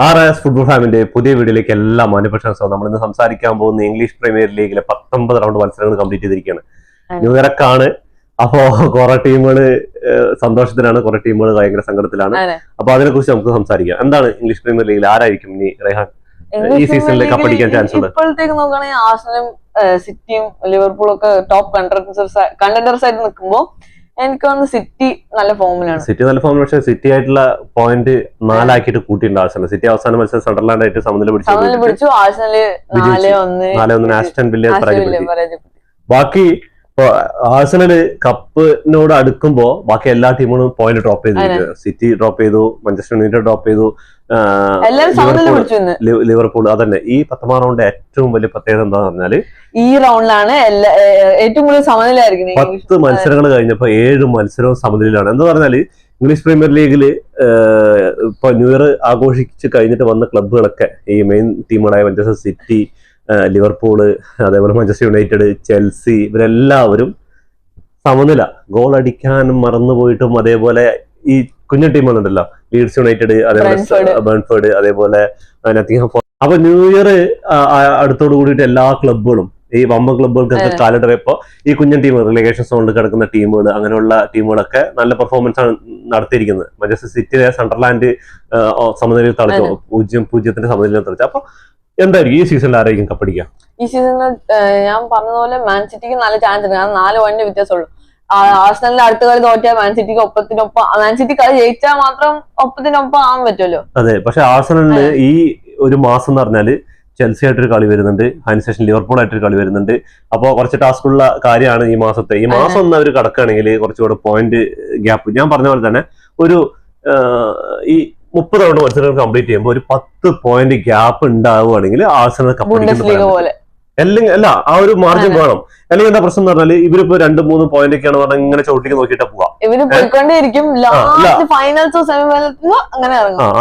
RS football ഫാമിന്റെ പുതിയ വീഡിയോയിലേക്ക് എല്ലാ മാന്യപ്രേക്ഷകർക്കും നമ്മൾ ഇന്ന് സംസാരിക്കാൻ പോകുന്ന ഇംഗ്ലീഷ് പ്രീമിയർ ലീഗിലെ 19 റൗണ്ട് മത്സരങ്ങൾ കംപ്ലീറ്റ് ചെയ്തിരിക്കുകയാണ്. ന്യൂ ഇയറൊക്കെയാണ്. അപ്പോ കുറെ ടീമുകൾ സന്തോഷത്തിലാണ്, കുറെ ടീമുകൾ ഭയങ്കര സങ്കടത്തിലാണ്. അപ്പൊ അതിനെ കുറിച്ച് നമുക്ക് സംസാരിക്കാം. എന്താണ് ഇംഗ്ലീഷ് പ്രീമിയർ ലീഗിൽ ആരായിരിക്കും ഇനി റെഹാൻ ഈ സീസണിൽ കപ്പടിക്കാൻ ചാൻസ് ഉണ്ട്? ഇപ്പോഴത്തേക്ക് നോക്കുകയാണെങ്കിൽ ആർസണലും സിറ്റിയും ലിവർപൂളും ഒക്കെ ടോപ്പ് കണ്ടന്റേഴ്സ് ആയിട്ട് നിൽക്കുമ്പോൾ എനിക്ക് തോന്നുന്നു സിറ്റി നല്ല ഫോമിലാണ്. സിറ്റി നല്ല ഫോമിൽ, പക്ഷേ സിറ്റി ആയിട്ടുള്ള പോയിന്റ് 4 ആക്കിയിട്ട് കൂട്ടിയിട്ടുണ്ട് ആർസണൽ. സിറ്റി അവസാന മത്സരം സണ്ടർലാൻഡ് ആയിട്ട് സമനില പിടിച്ചു. ആർസണല് 4-1 ആസ്റ്റൺ വില്ല പരാജയപ്പെടുത്തി. ബാക്കി ആർസണൽ കപ്പിനോട് അടുക്കുമ്പോ ബാക്കി എല്ലാ ടീമുകളും പോയിന്റ് ഡ്രോപ്പ് ചെയ്തു. സിറ്റി ഡ്രോപ്പ് ചെയ്തു, മാഞ്ചസ്റ്റർ യുണൈറ്റഡ് ഡ്രോപ്പ് ചെയ്തു, ലിവർപൂൾ. അതന്നെ ഈ 19 റൗണ്ട് ഏറ്റവും വലിയ പ്രത്യേകത എന്താന്ന് പറഞ്ഞാല് ഈ റൗണ്ടിലാണ് ഏറ്റവും കൂടുതൽ സമനിലയായിരിക്കും. 10 മത്സരങ്ങൾ കഴിഞ്ഞപ്പോ 7 മത്സരവും സമനിലയിലാണ്. എന്താ പറഞ്ഞാല് ഇംഗ്ലീഷ് പ്രീമിയർ ലീഗില് ഇപ്പൊ ന്യൂ ഇയർ ആഘോഷിച്ച് കഴിഞ്ഞിട്ട് വന്ന ക്ലബ്ബുകളൊക്കെ ഈ മെയിൻ ടീമുകളായ മാഞ്ചസ്റ്റർ സിറ്റി, ലിവർപൂള്, അതേപോലെ മാഞ്ചസ്റ്റർ യുണൈറ്റഡ്, ചെൽസി, ഇവരെല്ലാവരും സമനില. ഗോൾ അടിക്കാനും മറന്നുപോയിട്ടും, അതേപോലെ ഈ കുഞ്ഞു ടീമുകളുണ്ടല്ലോ, ലീഡ്സ് യുണൈറ്റഡ്, അതേപോലെ ബേൺഫോർഡ്, അതേപോലെ നത്തിങ്ഹാം ഫോറസ്റ്റ്. അപ്പൊ ന്യൂ ഇയർ അടുത്തോട് കൂടിയിട്ട് എല്ലാ ക്ലബ്ബുകളും, ഈ വമ്പൻ ക്ലബ്ബുകൾക്ക് കാലഘട്ടം ഇപ്പൊ ഈ കുഞ്ഞൻ ടീം, റിലേഗേഷൻ സോണിൽ കിടക്കുന്ന ടീമുകൾ, അങ്ങനെയുള്ള ടീമുകളൊക്കെ നല്ല പെർഫോമൻസ് ആണ് നടത്തിയിരിക്കുന്നത്. മാഞ്ചസ്റ്റർ സിറ്റിയിലെ സണ്ടർലാൻഡ് സമനിലയിൽ തളിച്ചു, 0-0 സമനിലയിൽ തളിച്ചു. അപ്പൊ എന്തായിരിക്കും ഈ സീസണിൽ ആരായിരിക്കും കപ്പടിക്കുക? ഈ സീസണിൽ ഞാൻ പറഞ്ഞതുപോലെ മാൻ സിറ്റിക്ക് നല്ല ചാൻസ് ഉണ്ട്. കാരണം 4 പോയിന്റ് വ്യത്യാസമുള്ളൂ. ആർസണലിന്റെ അടുത്ത കളി തോറ്റാൽ മാൻ സിറ്റിക്ക് ഒപ്പത്തിനൊപ്പം, മാൻ സിറ്റി കളി ജയിച്ചാൽ മാത്രം ഒപ്പത്തിനൊപ്പം ആവാൻ പറ്റുമല്ലോ. അതെ, പക്ഷെ ആർസണലിന് ഈ ഒരു മാസം എന്ന് പറഞ്ഞാല് ചെൽസി ആയിട്ടൊരു കളി വരുന്നുണ്ട്, അതിനുശേഷം ലിവർപൂൾ ആയിട്ടൊരു കളി വരുന്നുണ്ട്. അപ്പോൾ കുറച്ച് ടാസ്കുള്ള കാര്യമാണ് ഈ മാസത്തെ. ഈ മാസം ഒന്ന് അവർ കടക്കുകയാണെങ്കിൽ കുറച്ചുകൂടെ പോയിന്റ് ഗ്യാപ്പ്, ഞാൻ പറഞ്ഞ പോലെ തന്നെ ഒരു ഈ 30 റൗണ്ട് മത്സരങ്ങൾ കംപ്ലീറ്റ് ചെയ്യുമ്പോൾ ഒരു 10 പോയിന്റ് ഗ്യാപ്പ് ഉണ്ടാവുകയാണെങ്കിൽ ആർസണൽ കപ്പടിക്കും. അല്ലെങ്കിൽ അല്ല, ആ ഒരു മാർജിൻ വേണം. അല്ലെങ്കിൽ എന്താ പ്രശ്നം എന്ന് പറഞ്ഞാൽ ഇവരിപ്പോ 2-3 പോയിന്റ് ഒക്കെയാണ് പറഞ്ഞാൽ ഇങ്ങനെ ചോട്ടിക്ക് നോക്കിയിട്ട് പോവാം.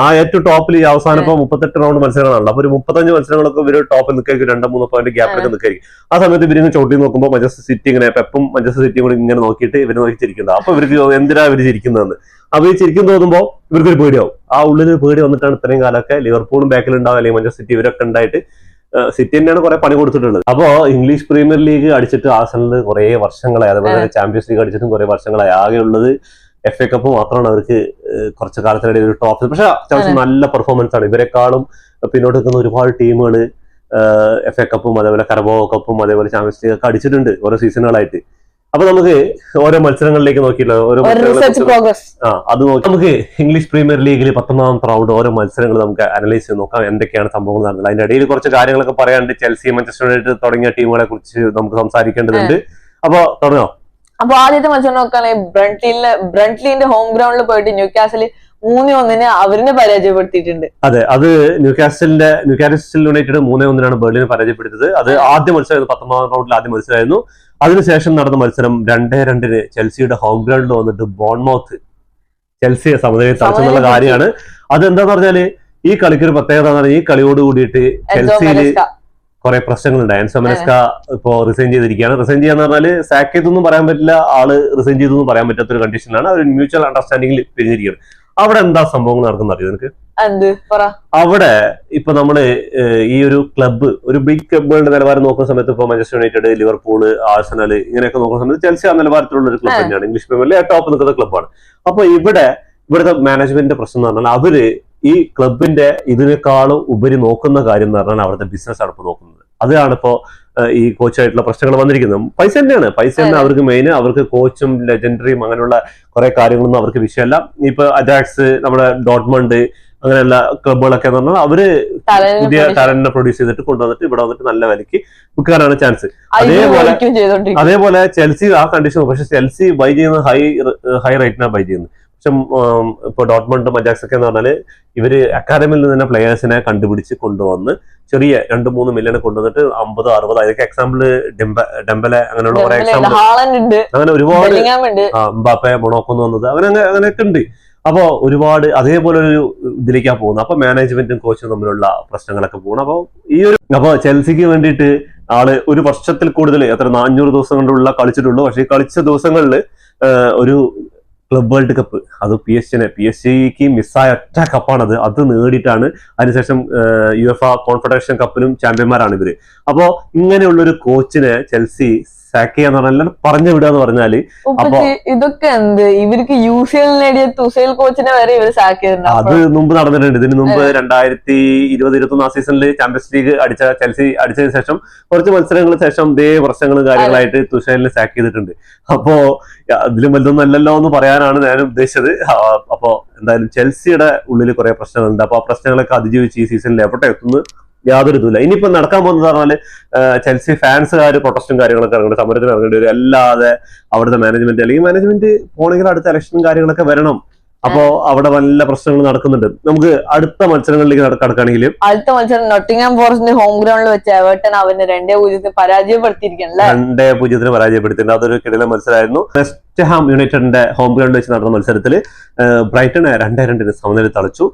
ആ ഏറ്റവും ടോപ്പിൽ ഈ അവസാനം ഇപ്പൊ 38 റൗണ്ട് മത്സരങ്ങളാണല്ലോ. അപ്പൊ ഒരു 35 മത്സരങ്ങളൊക്കെ ഇവര് ടോപ്പിൽ നിൽക്കായിരിക്കും, 2-3 പോയിന്റ് ഗ്യാപ്പിലൊക്കെ നിൽക്കായിരിക്കും. ആ സമയത്ത് ഇവരിങ്ങനെ ചോട്ടി നോക്കുമ്പോൾ മാഞ്ചസ്റ്റർ സിറ്റി ഇങ്ങനെ പെപ്പും മാഞ്ചസ്റ്റർ സിറ്റിയും കൂടി ഇങ്ങനെ നോക്കിയിട്ട് ഇവര് നോക്കിച്ചിരിക്കുന്നത്. അപ്പൊ ഇവർക്ക് എന്തിനാ ഇവര് ചിരിക്കുന്നതെന്ന്. അപ്പൊ ഈ ചിരിക്കും തോന്നുമ്പോൾ ഇവർക്കൊരു പേടിയാവും. ആ ഉള്ളിൽ പേടി വന്നിട്ടാണ് ഇത്രയും കാലമൊക്കെ ലിവർപൂളും ബാക്കിലുണ്ടാവും, അല്ലെങ്കിൽ മാഞ്ചസ്റ്റർ സിറ്റി ഇവരൊക്കെ ഉണ്ടായിട്ട് സിറ്റി തന്നെയാണ് കുറെ പണി കൊടുത്തിട്ടുള്ളത്. അപ്പോ ഇംഗ്ലീഷ് പ്രീമിയർ ലീഗ് അടിച്ചിട്ട് ആർസണൽ കുറെ വർഷങ്ങളായി, അതുപോലെ തന്നെ ചാമ്പ്യൻസ് ലീഗ് അടിച്ചിട്ടും കുറെ വർഷങ്ങളായി. ആകെയുള്ളത് FA കപ്പ് മാത്രമാണ് അവർക്ക് കുറച്ച് കാലത്തിനിടയിൽ ഒരു ടോപ്പ്. പക്ഷെ അത്യാവശ്യം നല്ല പെർഫോമൻസ് ആണ്. ഇവരെക്കാളും പിന്നോട്ട് നിൽക്കുന്ന ഒരുപാട് ടീമുകൾ FA കപ്പും, അതേപോലെ കരബാവോ കപ്പും, അതേപോലെ ചാമ്പ്യൻസ് ലീഗ് ഒക്കെ അടിച്ചിട്ടുണ്ട് ഓരോ സീസണുകളായിട്ട്. അപ്പൊ നമുക്ക് ഓരോ മത്സരങ്ങളിലേക്ക് നോക്കിയില്ല, ഓരോ അത് നോക്കി നമുക്ക് ഇംഗ്ലീഷ് പ്രീമിയർ ലീഗിൽ 19ാമത്തെ റൗണ്ട് ഓരോ മത്സരങ്ങൾ നമുക്ക് അനലൈസ് ചെയ്ത് നോക്കാം, എന്തൊക്കെയാണ് സംഭവങ്ങൾ നടന്നത്. അതിന്റെ ഇടയിൽ കുറച്ച് കാര്യങ്ങളൊക്കെ പറയാണ്ട്, ചെൽസി, മാഞ്ചസ്റ്റർ യുണൈറ്റഡ് തുടങ്ങിയ ടീമുകളെ കുറിച്ച് നമുക്ക് സംസാരിക്കേണ്ടതുണ്ട്. അപ്പൊ തുടങ്ങാം. അപ്പൊ ആദ്യത്തെ മത്സരം നോക്കുകയാണെങ്കിൽ ബ്രണ്ട്ലിന്റെ ഹോം ഗ്രൗണ്ടിൽ പോയിട്ട് ന്യൂകാസിൽ 3-1 അവരിനെ പരാജയപ്പെടുത്തിയിട്ടുണ്ട്. അതെ, അത് ന്യൂകാസിൽ യുണൈറ്റഡ് 3-1 ബെർലിനെ പരാജയപ്പെടുത്തിയത്. അത് ആദ്യ മത്സരം 19ാം റൗണ്ടിൽ ആദ്യ മത്സരമായിരുന്നു. അതിനുശേഷം നടന്ന മത്സരം 2-2 ചെൽസിയുടെ ഹോം ഗ്രൗണ്ടിൽ വന്നിട്ട് ബോൺമൗത്ത് ചെൽസിയെ സമനിലയിൽ തളച്ചെന്നുള്ള കാര്യമാണ്. അതെന്താന്ന് പറഞ്ഞാല് ഈ കളിക്കൊരു പ്രത്യേകത എന്ന് പറഞ്ഞാൽ ഈ കളിയോട് കൂടിയിട്ട് ചെൽസിയിൽ കുറെ പ്രശ്നങ്ങളുണ്ടായി. എൻസോ മരസ്ക ഇപ്പോ റിസൈൻ ചെയ്തിരിക്കുകയാണ്. റിസൈൻ ചെയ്യാന്ന് പറഞ്ഞാല് സാക്ക് ചെയ്തൊന്നും പറയാൻ പറ്റില്ല, ആള് റിസൈൻ ചെയ്തൊന്നും പറയാൻ പറ്റാത്ത ഒരു കണ്ടീഷനാണ്. അവർ മ്യൂച്വൽ അണ്ടർസ്റ്റാൻഡിംഗിൽ പിരിഞ്ഞിരിക്കുകയാണ്. അവിടെ എന്താ സംഭവങ്ങൾ നടക്കുന്ന അറിയോ നിനക്ക്? അവിടെ ഇപ്പൊ നമ്മള് ഈ ഒരു ക്ലബ്ബ്, ഒരു ബിഗ് ക്ലബ്ബുകളുടെ നിലവാരം നോക്കുന്ന സമയത്ത് ഇപ്പൊ മാഞ്ചസ്റ്റർ യുണൈറ്റഡ്, ലിവർപൂള്, ആർസണൽ ഇങ്ങനെയൊക്കെ നോക്കുന്ന സമയത്ത് ചെൽസി ആ നിലവാരത്തിലുള്ള ഒരു ക്ലബ്ബ് തന്നെയാണ്. ഇംഗ്ലീഷ് പ്രീമിയറിലെ ടോപ്പ് നിൽക്കുന്ന ക്ലബ്ബാണ്. അപ്പൊ ഇവിടുത്തെ മാനേജ്മെന്റിന്റെ പ്രശ്നം എന്ന് പറഞ്ഞാൽ അവര് ഈ ക്ലബിന്റെ ഇതിനേക്കാളും ഉപരി നോക്കുന്ന കാര്യം എന്ന് പറഞ്ഞാൽ അവിടുത്തെ ബിസിനസ് ആണ് ഇപ്പൊ നോക്കുന്നത്. അതാണ് ഇപ്പോ ഈ കോച്ചായിട്ടുള്ള പ്രശ്നങ്ങൾ വന്നിരിക്കുന്നത്. പൈസ തന്നെയാണ് അവർക്ക് മെയിൻ. അവർക്ക് കോച്ചും ലെജൻഡറിയും അങ്ങനെയുള്ള കുറെ കാര്യങ്ങളൊന്നും അവർക്ക് വിഷയമല്ല. ഇപ്പൊ അജാക്സ്, നമ്മുടെ ഡോട്ട്മണ്ട്, അങ്ങനെയുള്ള ക്ലബുകളൊക്കെ എന്ന് പറഞ്ഞാൽ അവര് പുതിയ ടാലന്റിനെ പ്രൊഡ്യൂസ് ചെയ്തിട്ട് കൊണ്ടുവന്നിട്ട് ഇവിടെ വന്നിട്ട് നല്ല വിലക്ക് വിൽക്കാനാണ് ചാൻസ്. അതേപോലെ ചെൽസി ആ കണ്ടീഷൻ. പക്ഷെ ചെൽസി ബൈ ചെയ്യുന്നത് ഹൈ റേറ്റിനാണ് ബൈ ചെയ്യുന്നത്. പക്ഷെ ഇപ്പൊ ഡോട്ട്മണ്ടും അജാക്സ് ഒക്കെ എന്ന് പറഞ്ഞാല് ഇവര് അക്കാദമിയിൽ നിന്ന് തന്നെ പ്ലെയേഴ്സിനെ കണ്ടുപിടിച്ച് കൊണ്ടുവന്ന് ചെറിയ 2-3 മില്യൺ കൊണ്ടുവന്നിട്ട് 50-60, അതൊക്കെ എക്സാമ്പിള് ഡെംബലെ, അങ്ങനെയുള്ള കുറെ എക്സാമ്പിൾ, അങ്ങനെ ഒരുപാട്, എംബാപ്പെ, മൊണോക്കോന്ന് വന്നത്, അങ്ങനെയൊക്കെ ഉണ്ട്. അപ്പൊ ഒരുപാട് അതേപോലെ ഒരു ഇതിലേക്കാണ് പോകുന്നത്. അപ്പൊ മാനേജ്മെന്റും കോച്ചും തമ്മിലുള്ള പ്രശ്നങ്ങളൊക്കെ പോകണം. അപ്പൊ ചെൽസിക്ക് വേണ്ടിയിട്ട് ആള് ഒരു വർഷത്തിൽ കൂടുതൽ 400 ദിവസം കൊണ്ടുള്ള കളിച്ചിട്ടുള്ളൂ. പക്ഷെ ഈ കളിച്ച ദിവസങ്ങളിൽ ഒരു ക്ലബ് വേൾഡ് കപ്പ്. അത് പി എസ് ജിക്ക് മിസ്സായ ഒറ്റ കപ്പാണത്. അത് നേടിയിട്ടാണ് അതിനുശേഷം യുഎഫ കോൺഫെഡറേഷൻ കപ്പിലും ചാമ്പ്യന്മാരാണ് ഇവര്. അപ്പോ ഇങ്ങനെയുള്ള ഒരു കോച്ചിനെ ചെൽസി സാക്ക് ചെയ്യാന്ന് പറഞ്ഞാൽ പറഞ്ഞു വിടുക എന്ന് പറഞ്ഞാല് ഇതൊക്കെ എന്ത് ഇവർക്ക് UCL നേടിയ തുസൈൽ കോച്ചിനെ വരെ ഇവർ സാക്ക് ചെയ്തിട്ടുണ്ട്. അത് മുമ്പ് നടന്നിട്ടുണ്ട്. ഇതിന് മുമ്പ് 2020-21 ആ സീസണിൽ ചാമ്പ്യൻസ് ലീഗ് ചെൽസി അടിച്ചതിന് ശേഷം കുറച്ച് മത്സരങ്ങൾക്ക് ശേഷം ഇതേ പ്രശ്നങ്ങളും കാര്യങ്ങളായിട്ട് തുഷേലിനെ സാക്ക് ചെയ്തിട്ടുണ്ട്. അപ്പോ അതിലും വലുതൊന്നും അല്ലല്ലോ എന്ന് പറയാനാണ് ഞാൻ ഉദ്ദേശിച്ചത്. അപ്പോ എന്തായാലും ചെൽസിയുടെ ഉള്ളിൽ കുറെ പ്രശ്നങ്ങളുണ്ട്. അപ്പൊ ആ പ്രശ്നങ്ങളൊക്കെ അതിജീവിച്ച് ഈ സീസണിൽ എവിടെ എത്തുന്നു യാതൊരു ഇതുമില്ല. ഇനിയിപ്പോ നടക്കാൻ പോകുന്നത് പറഞ്ഞാല് ചെൽസി ഫാൻസുകാർ പ്രൊട്ടസ്റ്റും കാര്യങ്ങളൊക്കെ ഇറങ്ങേണ്ടി, സമരത്തിന് ഇറങ്ങേണ്ടി വരും. അല്ലാതെ അവിടുത്തെ മാനേജ്മെന്റ് അല്ലെങ്കിൽ മാനേജ്മെന്റ് പോണെങ്കിൽ അടുത്ത ഇലക്ഷനും കാര്യങ്ങളൊക്കെ വരണം. അപ്പോ അവിടെ വല്ല പ്രശ്നങ്ങൾ നടക്കുന്നുണ്ട്. നമുക്ക് അടുത്ത മത്സരങ്ങളിലേക്ക് കടക്കുകയാണെങ്കിൽ അടുത്ത മത്സരം നോട്ടിംഗ്ഹാം ഫോറസ്റ്റിന്റെ ഹോം ഗ്രൗണ്ടിൽ വെച്ച് എവർട്ടൺ അവന് 2-0 പരാജയപ്പെടുത്തിയിരിക്കണല്ലേ. 2-0 പരാജയപ്പെടുത്തിയിട്ടുണ്ട്. അതൊരു കിടിലൻ മത്സരമായിരുന്നു. വെസ്റ്റ് ഹാം യുണൈറ്റഡിന്റെ ഹോം ഗ്രൗണ്ടിൽ വെച്ച് നടന്ന മത്സരത്തിൽ ബ്രൈറ്റനെ 2-2 സമനില തളച്ചു.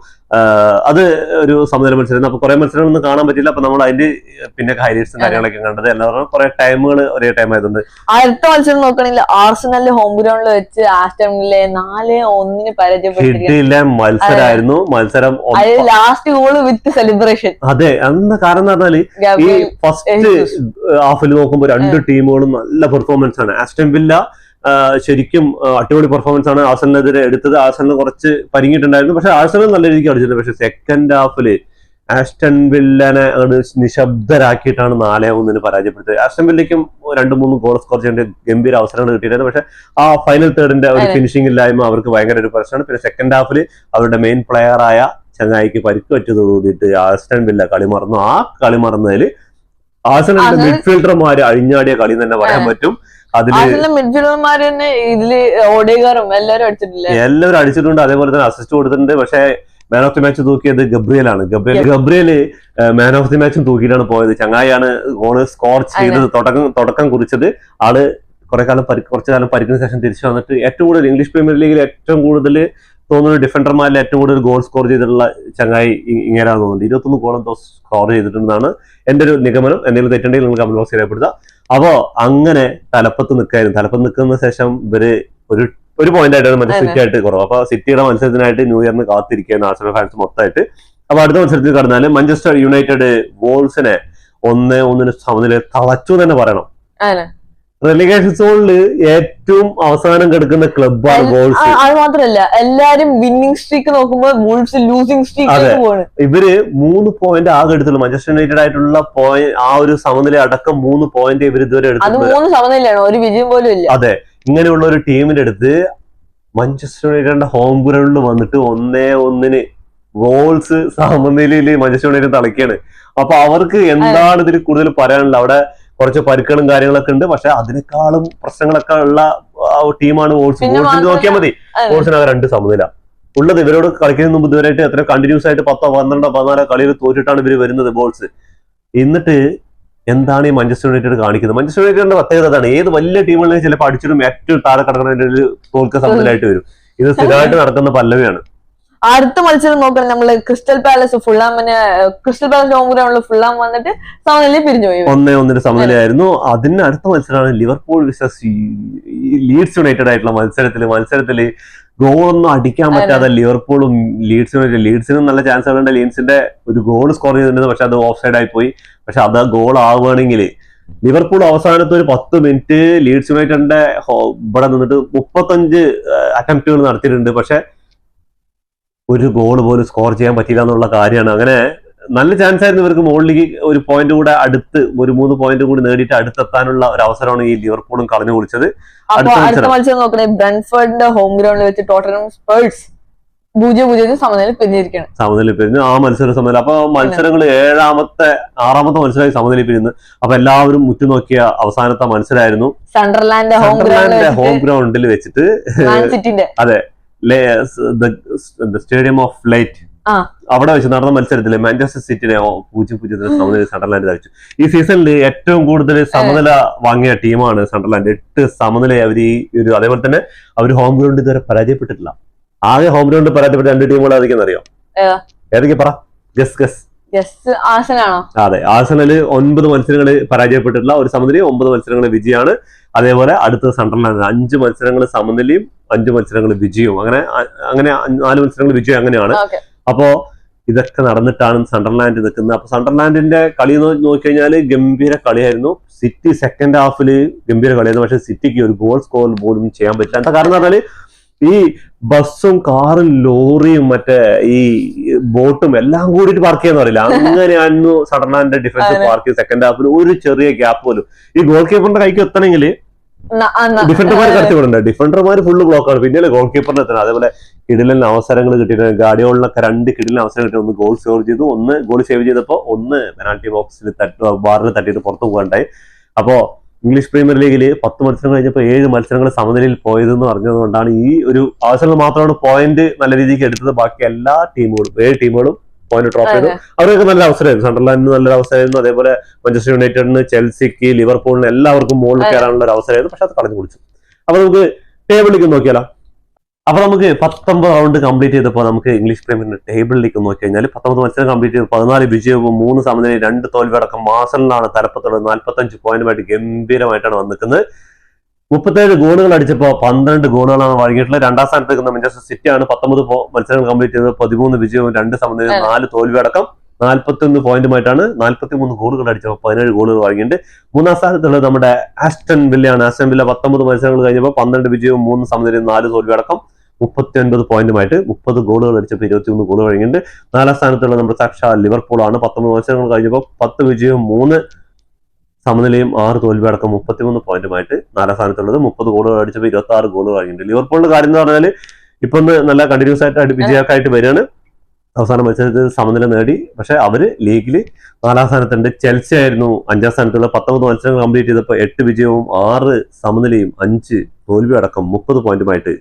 അത് ഒരു സമനില മത്സരം. അപ്പൊ കുറെ മത്സരങ്ങളൊന്നും കാണാൻ പറ്റില്ല. അപ്പൊ നമ്മൾ അതിന്റെ പിന്നെ ഹൈലൈറ്റ്സും കാര്യങ്ങളൊക്കെ കണ്ടത്. എല്ലാവരും കുറെ ടൈമുകൾ ഒരേ ടൈം ആയതുകൊണ്ട്. അടുത്ത മത്സരം നോക്കണെങ്കിൽ ആർസനലിന്റെ ഹോം ഗ്രൗണ്ടിൽ വെച്ച് ആസ്റ്റൺ വില്ല 4-1 കിട്ടിയില്ല മത്സരമായിരുന്നു. മത്സരം ലാസ്റ്റ് ഗോൾ വിത്ത് സെലിബ്രേഷൻ. അതെ, അന്ന് കാരണം എന്ന് പറഞ്ഞാല് ഈ ഫസ്റ്റ് ഹാഫിൽ നോക്കുമ്പോൾ രണ്ട് ടീമുകളും നല്ല പെർഫോമൻസ് ആണ്. ആസ്റ്റൺ വില്ല ശരിക്കും അടിപൊളി പെർഫോമൻസ് ആണ് ആഴ്സണലിനെതിരെ എടുത്തത്. ആഴ്സണൽ കുറച്ച് പരിങ്ങിയിട്ടുണ്ടായിരുന്നു, പക്ഷെ ആഴ്സണൽ നല്ല രീതിക്ക് അടിച്ചിട്ടുണ്ട്. പക്ഷെ സെക്കൻഡ് ഹാഫില് ആസ്റ്റൺ വില്ലനെ നിശബ്ദരാക്കിയിട്ടാണ് 4-1 പരാജയപ്പെടുത്തിയത്. ആസ്റ്റൺ വില്ലയ്ക്കും 2-3 ഗോൾ സ്കോർ ചെയ്യേണ്ട ഗംഭീര അവസരങ്ങൾ കിട്ടിയിട്ടുണ്ട്. പക്ഷെ ആ ഫൈനൽ തേർഡിന്റെ ഒരു ഫിനിഷിംഗ് ഇല്ലായ്മ അവർക്ക് ഭയങ്കര ഒരു പ്രശ്നമാണ്. പിന്നെ സെക്കൻഡ് ഹാഫിൽ അവരുടെ മെയിൻ പ്ലെയർ ആയ ചങ്ങായിക്ക് പരിക്ക് പറ്റിയത് കൂടിയിട്ട് ആസ്റ്റൺ വില്ല കളി മറന്നു. ആ കളി മറന്നതിൽ ആഴ്സണലിന്റെ മിഡ്ഫീൽഡർമാര് അഴിഞ്ഞാടിയ കളി തന്നെ പറയാൻ പറ്റും. മിഡ്ഫീൽഡർമാര് തന്നെ ഇതില് ഓഡേഗാറും എല്ലാവരും അടിച്ചിട്ടുണ്ട്. അതേപോലെ തന്നെ അസിസ്റ്റ് കൊടുത്തിട്ടുണ്ട്. പക്ഷെ മാൻ ഓഫ് ദി മാച്ച് തൂക്കിയത് ഗബ്രിയലാണ്. ഗബ്രിയല് മാൻ ഓഫ് ദി മാച്ചും തൂക്കിയിട്ടാണ് പോയത്. ചങ്ങായിയാണ് ഗോള് സ്കോർ ചെയ്തത്, തുടക്കം കുറിച്ചത്. ആള് കുറച്ചു കാലം പരിക്കിന് ശേഷം തിരിച്ചു വന്നിട്ട് ഏറ്റവും കൂടുതൽ ഇംഗ്ലീഷ് പ്രീമിയർ ലീഗിൽ ഏറ്റവും കൂടുതൽ തോന്നുന്നു ഡിഫൻഡർമാരിൽ ഏറ്റവും കൂടുതൽ ഗോൾ സ്കോർ ചെയ്തിട്ടുള്ള ചങ്ങായി ഇങ്ങനെയാണ് തോന്നുന്നത്. 21 ഗോൾ എന്തോ സ്കോർ ചെയ്തിട്ടുണ്ടെന്നാണ് എന്റെ ഒരു നിഗമനം. എന്തെങ്കിലും തെറ്റുണ്ടെങ്കിൽ നിങ്ങൾ കമന്റ് ബോക്സിൽ രേഖപ്പെടുത്തുക. അപ്പോ അങ്ങനെ തലപ്പത്ത് നിൽക്കുന്ന ശേഷം ഇവര് ഒരു പോയിന്റ് ആയിട്ടാണ് മറ്റേ സിറ്റി ആയിട്ട് കുറവ്. അപ്പൊ സിറ്റിയുടെ മത്സരത്തിനായിട്ട് ന്യൂ ഇയറിന് കാത്തിരിക്കുകയാണ് ആഴ്സണൽ ഫാൻസ് മൊത്തമായിട്ട്. അപ്പൊ അടുത്ത മത്സരത്തിൽ കടന്നാല് മാഞ്ചസ്റ്റർ യുണൈറ്റഡ് വോൾസിനെ 1-1 സമനില തളച്ചു തന്നെ പറയണം. റെലിഗേഷൻ സോണില് ഏറ്റവും അവസാനം കിടക്കുന്ന ക്ലബ്ബാണ് വോൾസ്. അത് മാത്രമല്ല എല്ലാരും വിന്നിംഗ് സ്ട്രീക്ക് നോക്കുമ്പോൾ വോൾസ് ലൂസിംഗ് സ്ട്രീക്ക്. ഇവര് 3 പോയിന്റ് ആകെ എടുത്തുള്ളൂ. മാഞ്ചസ്റ്റർ യുണൈറ്റഡ് ആയിട്ടുള്ള ആ ഒരു സമനില അടക്കം 3 പോയിന്റ് ഇവർ ഇതുവരെ എടുത്തു. ഒരു വിജയം പോലും ഇല്ല. അതെ, ഇങ്ങനെയുള്ള ഒരു ടീമിന്റെ അടുത്ത് മാഞ്ചസ്റ്റർ യുണൈറ്റഡിന്റെ ഹോം ഗ്രൗണ്ടിൽ വന്നിട്ട് 1-1 വോൾസ് സമനിലയിൽ മാഞ്ചസ്റ്റർ യുണൈറ്റഡ് തളയ്ക്കാണ്. അപ്പൊ അവർക്ക് എന്താണ് ഇതിൽ കൂടുതൽ പറയാനുള്ളത്? അവിടെ കുറച്ച് പരിക്കുകളും കാര്യങ്ങളൊക്കെ ഉണ്ട്. പക്ഷെ അതിനേക്കാളും പ്രശ്നങ്ങളൊക്കെ ഉള്ള ടീമാണ് വോൾസ്. വോൾസിന് നോക്കിയാൽ മതി, വോൾസിനകത്ത് 2 സമനില ഉള്ളത്. ഇവരോട് കളിക്കുന്നതിന് മുമ്പ് ഇതുവരെയായിട്ട് എത്ര കണ്ടിന്യൂസ് ആയിട്ട് 10, 12, 14 കളിയിൽ തോറ്റിട്ടാണ് ഇവർ വരുന്നത് വോൾസ്. എന്നിട്ട് എന്താണ് ഈ മാഞ്ചസ്റ്റർ യുണൈറ്റഡ് കാണിക്കുന്നത്? മാഞ്ചസ്റ്റർ യുണൈറ്റഡിന്റെ പ്രത്യേകത അതാണ്. ഏത് വലിയ ടീമുകളിലും ചിലപ്പോൾ അടിച്ചിട്ടും ഏറ്റവും താഴെ കിടക്കുന്ന ഒരു തോൽക്ക സമനിലായിട്ട് വരും. ഇത് സ്ഥിരമായിട്ട് നടക്കുന്ന പല്ലവിയാണ്. അടുത്ത മത്സരം നോക്കണം നമ്മള് ക്രിസ്റ്റൽ പാലസ് ഹോം ഗ്രൗണ്ടിൽ ഫുള്ളാം വന്നിട്ട് സമനില പിരിഞ്ഞു പോയി. 1-1 സമനിലയായിരുന്നു. അതിന് അടുത്ത മത്സരമാണ് ലിവർപൂൾ വിസസ് ലീഡ്സ് യുണൈറ്റഡ് ആയിട്ടുള്ള മത്സരത്തില് ഗോളൊന്നും അടിക്കാൻ പറ്റാതെ ലിവർപൂളും ലീഡ്സിനും നല്ല ചാൻസുകളുണ്ട്. ലീഡ്സിന്റെ ഒരു ഗോൾ സ്കോർ ചെയ്തിട്ടുണ്ട്, പക്ഷെ അത് ഓഫ് സൈഡ് ആയി പോയി. പക്ഷെ അത് ഗോൾ ആവുകയാണെങ്കിൽ ലിവർപൂൾ അവസാനത്തെ ഒരു 10 മിനിറ്റ് ലീഡ്സ് യുണൈറ്റഡിന്റെ ഇവിടെ നിന്നിട്ട് 35 അറ്റംപ്റ്റുകൾ നടത്തിയിട്ടുണ്ട്. പക്ഷെ ഒരു ഗോൾ പോലും സ്കോർ ചെയ്യാൻ പറ്റില്ല എന്നുള്ള കാര്യമാണ്. അങ്ങനെ നല്ല ചാൻസ് ആയിരുന്നു ഇവർക്ക് മുകളിലേക്ക് ഒരു പോയിന്റ് കൂടെ അടുത്ത്, ഒരു 3 പോയിന്റ് കൂടി നേടിയിട്ട് അടുത്തെത്താനുള്ള ഒരു അവസരമാണ് ഈ ലിവർപൂളും കളഞ്ഞു കുടിച്ചത്. അടുത്ത മത്സരം നോക്കണേ ബ്രൻഫോർഡിന്റെ ഹോം ഗ്രൗണ്ടിൽ വെച്ച് ടോട്ടനം സ്പേഴ്സ് 0-0 സമനില പിരിഞ്ഞു. ആ സമനില. അപ്പൊ മത്സരങ്ങൾ 6ാമത്തെ മത്സരമായി സമനില പിരിഞ്ഞു. അപ്പൊ എല്ലാവരും ഉറ്റുനോക്കിയ അവസാനത്തെ മത്സരമായിരുന്നു സണ്ടർലാൻഡ് ഹോം ഗ്രൗണ്ടിൽ വെച്ചിട്ട്. അതെ, സ്റ്റേഡിയം ഓഫ് ലൈറ്റ് അവിടെ വെച്ച് നടന്ന മത്സരത്തില് മാഞ്ചസ്റ്റർ സിറ്റിനെ 0-0 സമനില സണ്ടർലാൻഡ് തളിച്ചു. ഈ സീസണിൽ ഏറ്റവും കൂടുതൽ സമനില വാങ്ങിയ ടീമാണ് സണ്ടർലാൻഡ്. 8 സമനില അവര് അതേപോലെ തന്നെ അവര് ഹോം ഗ്രൗണ്ട് ഇതുവരെ പരാജയപ്പെട്ടിട്ടില്ല. ആകെ ഹോം ഗ്രൗണ്ട് പരാജയപ്പെട്ട 2 ടീമുകൾ ഏതൊക്കെയെന്ന് അറിയോ? ഏതൊക്കെ പറ? അതെ, ആഴ്സണല് 9 മത്സരങ്ങൾ പരാജയപ്പെട്ടിട്ടില്ല, ഒരു സമനില, 9 മത്സരങ്ങൾ വിജയമാണ്. അതേപോലെ അടുത്ത സണ്ടർലാൻഡ് 5 മത്സരങ്ങൾ സമനിലയും 5 മത്സരങ്ങൾ വിജയവും, അങ്ങനെ 4 മത്സരങ്ങൾ വിജയം അങ്ങനെയാണ്. അപ്പോ ഇതൊക്കെ നടന്നിട്ടാണ് സണ്ടർലാൻഡ് നിൽക്കുന്നത്. അപ്പൊ സണ്ടർലാൻഡിന്റെ കളി നോക്കിക്കഴിഞ്ഞാൽ ഗംഭീര കളിയായിരുന്നു. സിറ്റി സെക്കൻഡ് ഹാഫില് ഗംഭീര കളിയായിരുന്നു. പക്ഷെ സിറ്റിക്ക് ഒരു ഗോൾ സ്കോർ പോലും ചെയ്യാൻ പറ്റില്ല. എന്താ കാരണം എന്ന് പറഞ്ഞാല് ഈ ബസ്സും കാറും ലോറിയും മറ്റേ ഈ ബോട്ടും എല്ലാം കൂടിയിട്ട് പാർക്ക് ചെയ്യാന്ന് പറയില്ല, അങ്ങനെയായിരുന്നു സണ്ടർലാൻഡിന്റെ ഡിഫൻസ് പാർക്ക് ചെയ്ത് സെക്കൻഡ് ഹാഫിൽ ഒരു ചെറിയ ഗ്യാപ്പ് പോലും. ഈ ഗോൾ കീപ്പറിന്റെ കൈക്ക് എത്തണമെങ്കിൽ ഡിഫൻഡർമാർ കടത്തി വിടണ്ട, ഡിഫൻഡർമാർ ഫുള്ള് ബ്ലോക്കാണ്, പിന്നീട് ഗോൾ കീപ്പറിന് എത്തണം. അതേപോലെ കിടിലൻ അവസരങ്ങൾ കിട്ടിയിട്ടുണ്ട്. ഗാഡിയോളിനൊക്കെ 2 കിടിലൻ അവസരം കിട്ടി. ഒന്ന് ഗോൾ സേവ് ചെയ്തു, ഒന്ന് ഗോൾ സേവ് ചെയ്തപ്പോൾ ഒന്ന് പെനാൽറ്റി ബോക്സിൽ ബാറിൽ തട്ടിയിട്ട് പുറത്തു പോകാണ്ടായി. അപ്പോ ഇംഗ്ലീഷ് പ്രീമിയർ ലീഗിൽ 10 മത്സരങ്ങൾ കഴിഞ്ഞപ്പോൾ 7 മത്സരങ്ങൾ സമനിലയിൽ പോയതെന്ന് പറഞ്ഞതുകൊണ്ടാണ് ഈ ഒരു അവസരങ്ങൾ മാത്രമാണ് പോയിന്റ് നല്ല രീതിക്ക് എടുത്തത്. ബാക്കി എല്ലാ ടീമുകളും 7 ടീമുകളും പോയിന്റ് ഡ്രോപ്പ് ചെയ്തു. അവരൊക്കെ നല്ല അവസരമായിരുന്നു. സണ്ടർലാൻഡിന് നല്ലൊരു അവസരമായിരുന്നു. അതേപോലെ മാഞ്ചസ്റ്റർ യുണൈറ്റഡിന്, ചെൽസിക്ക്, ലിവർപൂളിന് എല്ലാവർക്കും മുകളിൽ കയറാനുള്ള ഒരു അവസരമായിരുന്നു. പക്ഷെ അത് കളഞ്ഞു കുടിച്ചു. അപ്പൊ നമുക്ക് ടേബിളിലേക്ക് നോക്കിയാലോ. അപ്പൊ നമുക്ക് 19 റൗണ്ട് കംപ്ലീറ്റ് ചെയ്തപ്പോൾ നമുക്ക് ഇംഗ്ലീഷ് പ്രീമിയറിന്റെ ടേബിളിലേക്ക് നോക്കി കഴിഞ്ഞാൽ 19 മത്സരം കംപ്ലീറ്റ് ചെയ്ത് 14 വിജയവും 3 സമനിലയും 2 തോൽവി അടക്കം ആഴ്സണലാണ് തലപ്പത്തുള്ളത്. 45 പോയിന്റുമായിട്ട് ഗംഭീരമായിട്ടാണ് വന്നിരിക്കുന്നത്. 37 ഗോളുകൾ അടിച്ചപ്പോൾ 12 ഗോളുകളാണ് വഴങ്ങിയിട്ടുള്ളത്. 2ാം സ്ഥാനത്ത് നിൽക്കുന്ന മാഞ്ചസ്റ്റർ സിറ്റിയാണ് 19 മത്സരങ്ങൾ കംപ്ലീറ്റ് ചെയ്തത്. 13 വിജയവും 2 സമനിലയും 4 തോൽവി അടക്കം 41 പോയിന്റുമായിട്ടാണ് 43 ഗോളുകൾ അടിച്ചപ്പോൾ 17 ഗോളുകൾ വഴങ്ങിയിട്ട് 3ാം സ്ഥാനത്തുള്ളത് നമ്മുടെ ആസ്റ്റൺ വില്ലയാണ്. ആസ്റ്റൺ വില്ല 19 മത്സരങ്ങൾ കഴിഞ്ഞപ്പോൾ 12 വിജയവും 3 സമനിലയും 4 തോൽവി അടക്കം 39 പോയിന്റുമായിട്ട് 30 ഗോളുകൾ അടിച്ചപ്പോൾ 21 ഗോൾ കഴിഞ്ഞിട്ടുണ്ട്. 4ാം സ്ഥാനത്തുള്ള നമ്മുടെ സാക്ഷാ ലിവർപൂളാണ്. 19 മത്സരങ്ങൾ കഴിഞ്ഞപ്പോൾ 10 വിജയവും 3 സമനിലയും 6 തോൽവി അടക്കം 33 പോയിന്റുമായിട്ട് 4ാം സ്ഥാനത്തുള്ളത്. 30 ഗോളുകൾ അടിച്ചപ്പോൾ 26 ഗോളുകൾ കഴിഞ്ഞിട്ടുണ്ട്. ലിവർപൂളിന്റെ കാര്യം എന്ന് പറഞ്ഞാൽ ഇപ്പൊ നല്ല കണ്ടിന്യൂസ് ആയിട്ട് വിജയക്കായിട്ട് വരികയാണ്. അവസാന മത്സരത്തിൽ സമനില നേടി. പക്ഷെ അവര് ലീഗിൽ 4ാം സ്ഥാനത്തുണ്ട്. ചെൽസി ആയിരുന്നു 5ാം സ്ഥാനത്തുള്ള. 19 മത്സരങ്ങൾ കംപ്ലീറ്റ് ചെയ്തപ്പോൾ 8 വിജയവും 6 സമനിലയും 5 തോൽവി അടക്കം 30 പോയിന്റുമായിട്ട്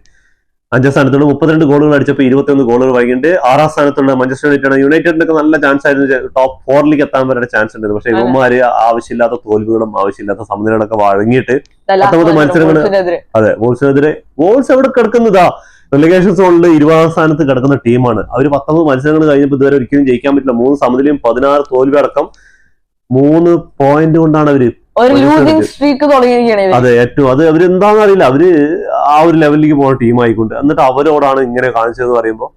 5ാം സ്ഥാനത്തുള്ള. 32 ഗോളുകൾ അടിച്ചപ്പോൾ 21 ഗോളുകൾ വൈകിട്ട് 6ാം സ്ഥാനത്തുള്ള മാഞ്ചസ്റ്റർ യുണൈറ്റഡ്. യുണൈറ്റഡിനൊക്കെ നല്ല ചാൻസ് ആയിരുന്നു, ടോപ്പ് 4ലേക്ക് എത്താൻ വരെ ചാൻസ് ഉണ്ടായിരുന്നു. പക്ഷെ ഇവന്മാര് ആവശ്യമില്ലാത്ത തോൽവികളും ആവശ്യമില്ലാത്ത സമനിലകളൊക്കെ വഴങ്ങിയിട്ട് 19 മത്സരങ്ങൾ, അതെ, വോൾസിനെതിരെ എവിടെ കിടക്കുന്നതാ റിലഗേഷൻ സോണിൽ 20ാം സ്ഥാനത്ത് കിടക്കുന്ന ടീമാണ്. അവർ 19 മത്സരങ്ങൾ കഴിഞ്ഞപ്പോൾ ഇതുവരെ ഒരിക്കലും ജയിക്കാൻ പറ്റില്ല. 3 സമനിലയും 16 തോൽവി അടക്കം 3 പോയിന്റ് കൊണ്ടാണ് അവര് അതെ ഏറ്റവും അത് അവരെന്താന്ന് അറിയില്ല. അവര് ആ ഒരു ലെവലിലേക്ക് പോകുന്ന ടീമായിക്കൊണ്ട് എന്നിട്ട് അവരോടാണ് ഇങ്ങനെ കാണിച്ചതെന്ന് പറയുമ്പോൾ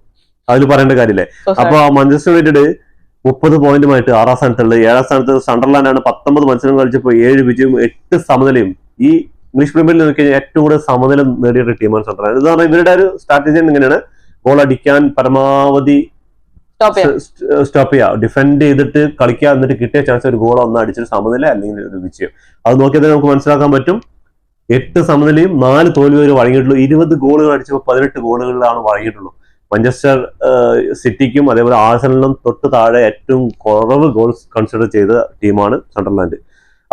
അതിൽ പറയേണ്ട കാര്യമില്ലേ. അപ്പൊ മാഞ്ചസ്റ്റർ യുണൈറ്റഡ് 30 പോയിന്റുമായിട്ട് 6ാം സ്ഥാനത്തുള്ളത്. 7ാം സ്ഥാനത്ത് സണ്ടർലാൻഡാണ്. 19 മത്സരങ്ങൾ കളിച്ചപ്പോൾ 7 വിജയവും 8 സമനിലയും. ഈ ഇംഗ്ലീഷ് പ്രീമിയറിൽ നോക്കി കഴിഞ്ഞാൽ ഏറ്റവും കൂടുതൽ സമനില നേടിയ ടീമാണ് സണ്ടർലാൻഡ്. എന്ന് പറഞ്ഞാൽ ഇവരുടെ ഒരു സ്ട്രാറ്റജി ഇങ്ങനെയാണ്, ഗോൾ അടിക്കാൻ പരമാവധി സ്റ്റോപ്പ് ചെയ്യുക, ഡിഫെൻഡ് ചെയ്തിട്ട് കളിക്കുക, എന്നിട്ട് കിട്ടിയ ചാൻസ് ഒരു ഗോൾ ഒന്ന് അടിച്ചൊരു സമനില അല്ലെങ്കിൽ ഒരു വിജയം. അത് നോക്കിയാൽ നമുക്ക് മനസ്സിലാക്കാൻ പറ്റും. 8 സമനിലയും 4 തോൽവി വരെ വഴങ്ങിയിട്ടുള്ളൂ. 20 ഗോളുകൾ അടിച്ചപ്പോൾ 18 ഗോളുകളിലാണ് വഴങ്ങിയിട്ടുള്ളൂ. മാഞ്ചസ്റ്റർ സിറ്റിക്കും അതേപോലെ ആഴ്സണലിനും തൊട്ട് താഴെ ഏറ്റവും കുറവ് ഗോൾസ് കൺസിഡർ ചെയ്ത ടീമാണ് സണ്ടർലാൻഡ്.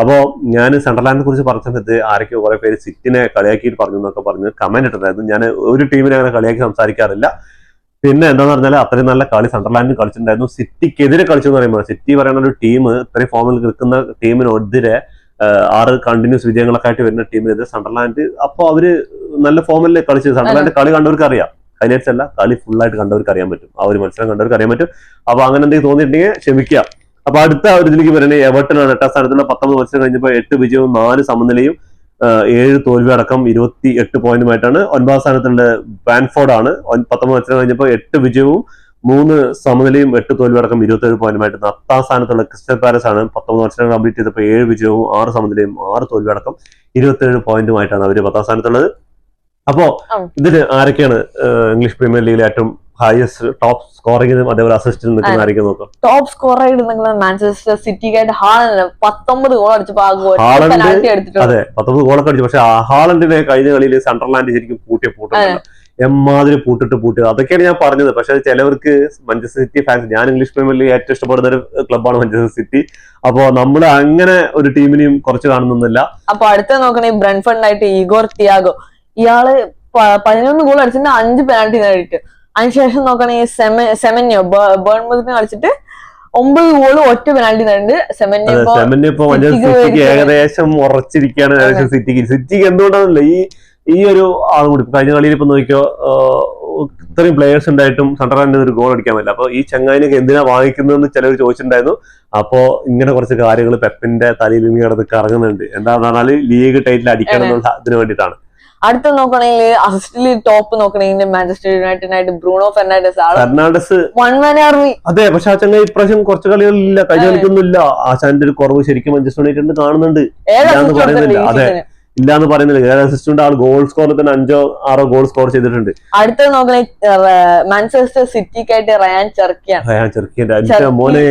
അപ്പോൾ ഞാൻ സണ്ടർലാൻഡിനെ കുറിച്ച് പറഞ്ഞ സമയത്ത് ആരൊക്കെ കുറെ പേര് സിറ്റിനെ കളിയാക്കിയിട്ട് പറഞ്ഞു എന്നൊക്കെ പറഞ്ഞ് കമന്റ് ഇട്ടിട്ടുണ്ടായിരുന്നു. ഞാൻ ഒരു ടീമിനെ അങ്ങനെ കളിയാക്കി സംസാരിക്കാറില്ല. പിന്നെ എന്താന്ന് പറഞ്ഞാൽ അത്രയും നല്ല കളി സണ്ടർലാൻഡിന് കളിച്ചിട്ടുണ്ടായിരുന്നു. സിറ്റിക്കെതിരെ കളിച്ചു എന്ന് പറയുമ്പോൾ സിറ്റി പറയുന്ന ഒരു ടീം ഇത്രയും ഫോമിൽ നിൽക്കുന്ന ടീമിനെതിരെ 6 കണ്ടിന്യൂസ് വിജയങ്ങളൊക്കെ ആയിട്ട് വരുന്ന ടീമിനെതിരെ സണ്ടർലാൻഡ് അപ്പോൾ അവര് നല്ല ഫോമിൽ കളിച്ചത്. സണ്ടർലാൻഡ് കളി കണ്ടവർക്ക് അറിയാം, ഹൈലൈറ്റ്സ് അല്ല, കളി ഫുള്ളായിട്ട് കണ്ടവർക്ക് അറിയാൻ പറ്റും, ആ ഒരു മത്സരം കണ്ടവർക്ക് അറിയാൻ പറ്റും. അപ്പൊ അങ്ങനെ എന്തെങ്കിലും തോന്നിയിട്ടുണ്ടെങ്കിൽ ക്ഷമിക്കുക. അപ്പൊ അടുത്ത ഒരു ഇതിലേക്ക് വരണേ എവർട്ടനാണ്. 8ാം സ്ഥാനത്തുള്ള 19 മത്സരം കഴിഞ്ഞപ്പോൾ 8 വിജയവും 4 സമനിലയും 7 തോൽവി അടക്കം 28 പോയിന്റുമായിട്ടാണ്. 9ാം സ്ഥാനത്തുള്ള ബാൻഫോർഡ് ആണ്. 19 മത്സരം കഴിഞ്ഞപ്പോൾ 8 വിജയവും 3 സമനിലയും 8 തോൽവി അടക്കം 27 പോയിന്റുമായിട്ട്. 10ാം സ്ഥാനത്തുള്ള ക്രിസ്റ്റൽ പാലസ് ആണ്. 19 മത്സരം കംപ്ലീറ്റ് ചെയ്തപ്പോൾ 7 വിജയവും 6 സമനിലയും 6 തോൽവി അടക്കം 27 പോയിന്റുമായിട്ടാണ് അവര് 10ാം സ്ഥാനത്തുള്ളത്. അപ്പോ ഇതിന് ആരൊക്കെയാണ് ഇംഗ്ലീഷ് പ്രീമിയർ ലീഗിലെ ഏറ്റവും ഹയസ്റ്റ് ടോപ്പ് സ്കോറിംഗിനും അതേപോലെ അസിസ്റ്റിനും നിൽക്കുന്ന ആയിരിക്കും നോക്കാം. ടോപ്പ് സ്കോർ ആയിട്ട് നിൽക്കുന്നത് മാഞ്ചസ്റ്റർ സിറ്റിക്കായിട്ട് ഹാളണ്ട് 19 ഗോൾ അടിച്ചപ്പോൾ അതെ 19 ഗോളൊക്കെ അടിച്ചു. പക്ഷെ ഹാളണ്ടിനെ കഴിഞ്ഞ കളിയിൽ സണ്ടർലാൻഡ് ശരിക്കും പൂട്ടുന്നില്ല, എമ്മാതിരി പൂട്ടി. അതൊക്കെയാണ് ഞാൻ പറഞ്ഞത്. പക്ഷെ ചിലവർക്ക് മാഞ്ചസ്റ്റർ സിറ്റി ഫാൻസ്, ഞാൻ ഇംഗ്ലീഷ് പ്രീമിയർ ലീഗ് ഏറ്റവും ഇഷ്ടപ്പെടുന്ന ഒരു ക്ലബ്ബാണ് മാഞ്ചസ്റ്റർ സിറ്റി. അപ്പോ നമ്മൾ അങ്ങനെ ഒരു ടീമിനെയും കുറച്ച് കാണുന്നില്ല. അപ്പൊ അടുത്ത നോക്കണേ ബ്രെൻഫോർഡിനായിട്ട് ഈഗോർ തിയാഗോ, ഇയാള് 11 ഗോൾ അടിച്ചിട്ട് 5 പെനാൽറ്റി നേടിയിട്ട്. അതിനുശേഷം നോക്കണേ സെമന്യോ ബേൺമൗത്തിന് കളിച്ചിട്ട് 9 ഗോളും 1 പെനാൽറ്റി നേടിണ്ട്. സെമന്യോ ഇപ്പൊ സിറ്റിക്ക് ഏകദേശം ഉറച്ചിരിക്കുകയാണ്. സിറ്റിക്ക് എന്തുകൊണ്ടാണല്ലോ ഈ ഒരു ആളും കൂടി കഴിഞ്ഞ കളിയിൽ ഇപ്പൊ നോക്കിയോ ഇത്രയും പ്ലേയേഴ്സ് ഉണ്ടായിട്ടും സണ്ടർലാൻഡിന് ഒരു ഗോൾ അടിക്കാൻ പറ്റില്ല. അപ്പൊ ഈ ചങ്ങായിനൊക്കെ എന്തിനാ വാങ്ങിക്കുന്നതെന്ന് ചിലർ ചോദിച്ചിട്ടുണ്ടായിരുന്നു. അപ്പോ ഇങ്ങനെ കുറച്ച് കാര്യങ്ങൾ പെപ്പിന്റെ തലയിൽ ഇങ്ങനെ കിടന്ന് കറങ്ങുന്നുണ്ട്. എന്താന്ന് പറഞ്ഞാല് ലീഗ് ടൈറ്റിൽ അടിക്കണം എന്നുള്ള അതിന് വേണ്ടിയിട്ടാണ്. അടുത്ത നോക്കണെങ്കിൽ അസിസ്റ്റിൽ ടോപ്പ് നോക്കണെങ്കിൽ മാഞ്ചസ്റ്റർ യുണൈറ്റഡിനായിട്ട് Bruno Fernandes one man army. അതെ, പക്ഷെ ആ ചങ്ങായി ഇപ്രാവശ്യം കുറച്ച് കളികളിലില്ല, കഴിഞ്ഞ കളിക്കൊന്നുമില്ല. ആശാന്റെ ഒരു കുറവ് ശരിക്കും മാഞ്ചസ്റ്റർ യുണൈറ്റഡ് കാണുന്നുണ്ട്. ഇല്ലാന്ന് പറയുന്നില്ല. അതെ, ഇല്ലാന്ന് പറയുന്നില്ല. 7 അസിസ്റ്റ് ആൾ ഗോൾ സ്കോറിൽ തന്നെ 5-6 ഗോൾ സ്കോർ ചെയ്തിട്ടുണ്ട്. അടുത്ത നോക്കണേ മാഞ്ചസ്റ്റർ സിറ്റിക്കായിട്ട് റയാൻ ചെർക്കിയാന്റെ മോനെ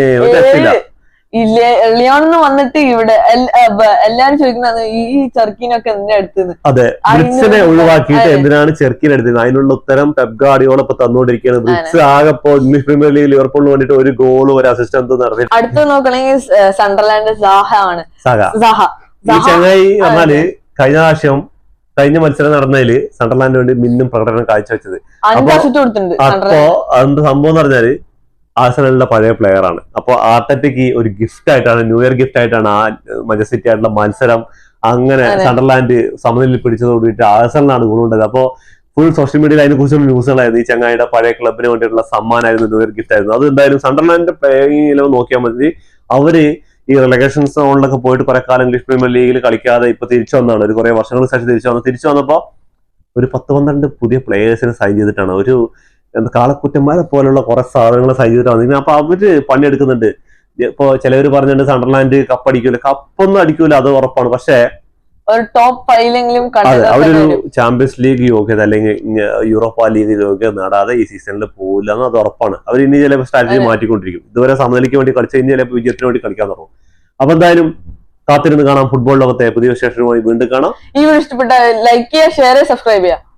ലിയോണിന്ന് വന്നിട്ട് ഇവിടെ എല്ലാരും ചോദിക്കുന്നത് ഈ ചെർക്കിനൊക്കെ എന്തിനാ എടുത്തത്. അതെ, ബ്രിക്സിനെ ഒഴിവാക്കിയിട്ട് എന്തിനാണ് ചെർക്കിൻ എടുത്തത്? അതിനുള്ള ഉത്തരം പെപ് ഗാർഡിയോള ഇപ്പൊ തന്നുകൊണ്ടിരിക്കുകയാണ്. ബ്രിക്സ് ആകെപ്പോ ഇംഗ്ലീഷ് പ്രീമിയർ ലീഗ് ലിവർപൂളിന് വേണ്ടിട്ട് ഒരു ഗോളും ഒരു അസിസ്റ്റന്റ് നടത്തി. അടുത്ത നോക്കണെങ്കിൽ സണ്ടർലാൻഡ് സാഹ ആണ്. ഈ ചങ്ങായി പറഞ്ഞാല് കഴിഞ്ഞ മത്സരം നടന്നതില് സണ്ടർലാൻഡിന് വേണ്ടി മിന്നും പ്രകടനം കാഴ്ചവെച്ചത്. അപ്പൊ എന്ത് സംഭവം എന്ന് പറഞ്ഞാല് ആഴ്സണലിന്റെ പഴയ പ്ലെയർ ആണ്. അപ്പൊ ആർട്ടറ്റയ്ക്ക് ഒരു ഗിഫ്റ്റ് ആയിട്ടാണ്, ന്യൂ ഇയർ ഗിഫ്റ്റ് ആയിട്ടാണ് ആ മാഞ്ചസ്റ്റർ സിറ്റി ആയിട്ടുള്ള മത്സരം. അങ്ങനെ സണ്ടർലാൻഡ് സമനിലയിൽ പിടിച്ചതോടുകൂടിയിട്ട് ആഴ്സണലാണ് ഗുണമുണ്ടായത്. അപ്പൊ ഫുൾ സോഷ്യൽ മീഡിയയിൽ അതിനെ കുറിച്ചുള്ള ന്യൂസുകളായിരുന്നു. ഈ ചങ്ങായിയുടെ പഴയ ക്ലബിന് വേണ്ടിയിട്ടുള്ള സമ്മാനമായിരുന്നു, ന്യൂ ഇയർ ഗിഫ്റ്റ് ആയിരുന്നു. അത് എന്തായാലും സണ്ടർലാൻഡിന്റെ പ്ലേയിങ് ഇലവൻ നോക്കിയാൽ മതി. അവര് ഈ റിലഗേഷൻ സോണിലൊക്കെ പോയിട്ട് കുറെ കാലം ഇംഗ്ലീഷ് പ്രീമിയർ ലീഗിൽ കളിക്കാതെ ഇപ്പൊ തിരിച്ചു വന്നതാണ്. ഒരു കുറെ വർഷങ്ങൾക്ക് ശേഷം തിരിച്ചു വന്നപ്പോ ഒരു 10-12 പുതിയ പ്ലേയേഴ്സിനെ സൈൻ ചെയ്തിട്ടാണ്. ഒരു കാളക്കുറ്റന്മാരെ പോലുള്ള കുറെ സാധനങ്ങൾ സൈൻ ചെയ്തിട്ടാണ്. അപ്പൊ അവര് പണിയെടുക്കുന്നുണ്ട്. ഇപ്പൊ ചിലവര് പറഞ്ഞിട്ടുണ്ട് സണ്ടർലാൻഡ് കപ്പടിക്കൂല. കപ്പൊന്നും അടിക്കൂല, അത് ഉറപ്പാണ്. പക്ഷേ ഒരു ടോപ്പ് 5 അവരൊരു ചാമ്പ്യൻസ് ലീഗ് യോഗ്യത അല്ലെങ്കിൽ യൂറോപ്പ ലീഗ് യോഗ്യത നേടാതെ ഈ സീസണിൽ പോകില്ല എന്ന് അത് ഉറപ്പാണ്. അവർ ഇനി ചിലപ്പോൾ സ്ട്രാറ്റജി മാറ്റിക്കൊണ്ടിരിക്കും. ഇതുവരെ സമനിലയ്ക്ക് വേണ്ടി കളിച്ച് ഇനി ചിലപ്പോൾ വിജയത്തിന് വേണ്ടി കളിക്കാൻ തുടങ്ങും. അപ്പൊ എന്തായാലും കാത്തിരുന്ന് കാണാം. ഫുട്ബോൾ ലോകത്തെ പുതിയ വിശേഷങ്ങളുമായി വീണ്ടും കാണാം. ഈ വീഡിയോ ഇഷ്ടപ്പെട്ട ലൈക്ക് ചെയ്യുക, ഷെയർ ചെയ്യുക, സബ്സ്ക്രൈബ് ചെയ്യുക.